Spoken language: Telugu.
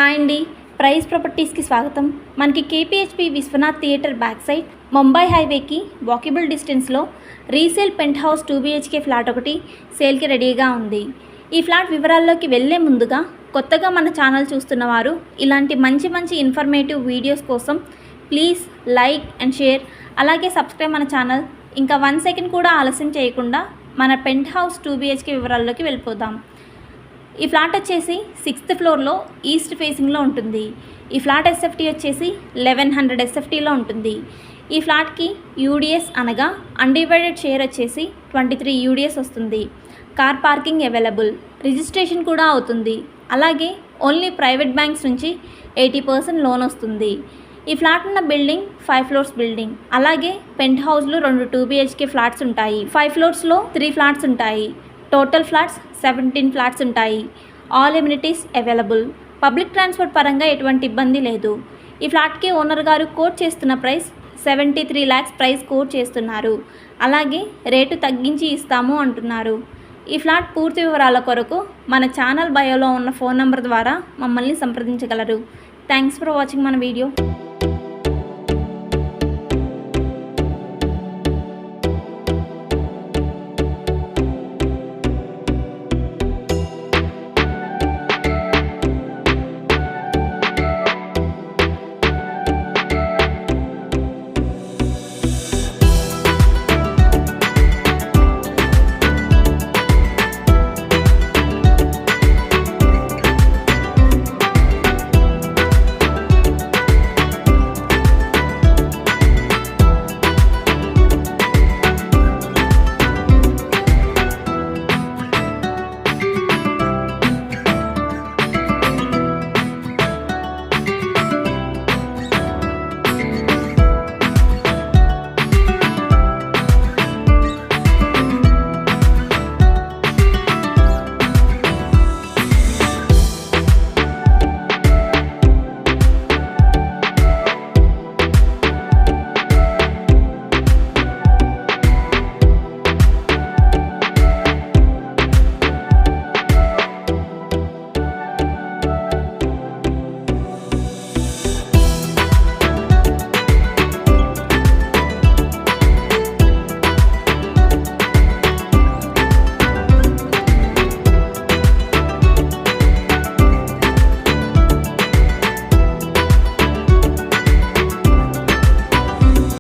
హాయ్ అండి, ప్రైజ్ ప్రాపర్టీస్కి స్వాగతం. మనకి KPHB Vishwanath theatre back side Mumbai హైవేకి వాకబుల్ డిస్టెన్స్లో resale penthouse 2 BHK flat ఒకటి సేల్కి రెడీగా ఉంది. ఈ ఫ్లాట్ వివరాల్లోకి వెళ్ళే ముందుగా కొత్తగా మన ఛానల్ చూస్తున్న వారు ఇలాంటి మంచి ఇన్ఫర్మేటివ్ వీడియోస్ కోసం ప్లీజ్ లైక్ అండ్ షేర్, అలాగే సబ్స్క్రైబ్ మన ఛానల్. ఇంకా 1 సెకండ్ కూడా ఆలస్యం చేయకుండా మన పెంట్ హౌస్ 2 BHK వివరాల్లోకి వెళ్ళిపోదాం. ఈ ఫ్లాట్ వచ్చేసి 6th ఫ్లోర్లో ఈస్ట్ ఫేసింగ్లో ఉంటుంది. ఈ ఫ్లాట్ ఎస్ఎఫ్టీ వచ్చేసి 1100 ఎస్ఎఫ్టీలో ఉంటుంది. ఈ ఫ్లాట్కి యూడిఎస్ అనగా అన్డివైడెడ్ షేర్ వచ్చేసి 23 యూడిఎస్ వస్తుంది. కార్ పార్కింగ్ అవైలబుల్, రిజిస్ట్రేషన్ కూడా అవుతుంది. అలాగే ఓన్లీ ప్రైవేట్ బ్యాంక్స్ నుంచి 80% లోన్ వస్తుంది. ఈ ఫ్లాట్ ఉన్న బిల్డింగ్ 5 ఫ్లోర్స్ బిల్డింగ్. అలాగే పెంట్ హౌస్లో 2 2 BHK ఫ్లాట్స్ ఉంటాయి. 5 ఫ్లోర్స్లో 3 ఫ్లాట్స్ ఉంటాయి. టోటల్ ఫ్లాట్స్ 17 ఫ్లాట్స్ ఉంటాయి. All amenities available. Public transport పరంగా ఎటువంటి ఇబ్బంది లేదు. ఈ ఫ్లాట్కి ఓనర్ గారు కోట్ చేస్తున్న ప్రైస్ 73 lakhs ప్రైస్ కోట్ చేస్తున్నారు. అలాగే రేటు తగ్గించి ఇస్తాము అంటున్నారు. ఈ ఫ్లాట్ పూర్తి వివరాల కొరకు మన ఛానల్ బయోలో ఉన్న ఫోన్ నెంబర్ ద్వారా మమ్మల్ని సంప్రదించగలరు. థ్యాంక్స్ ఫర్ వాచింగ్ మన వీడియో.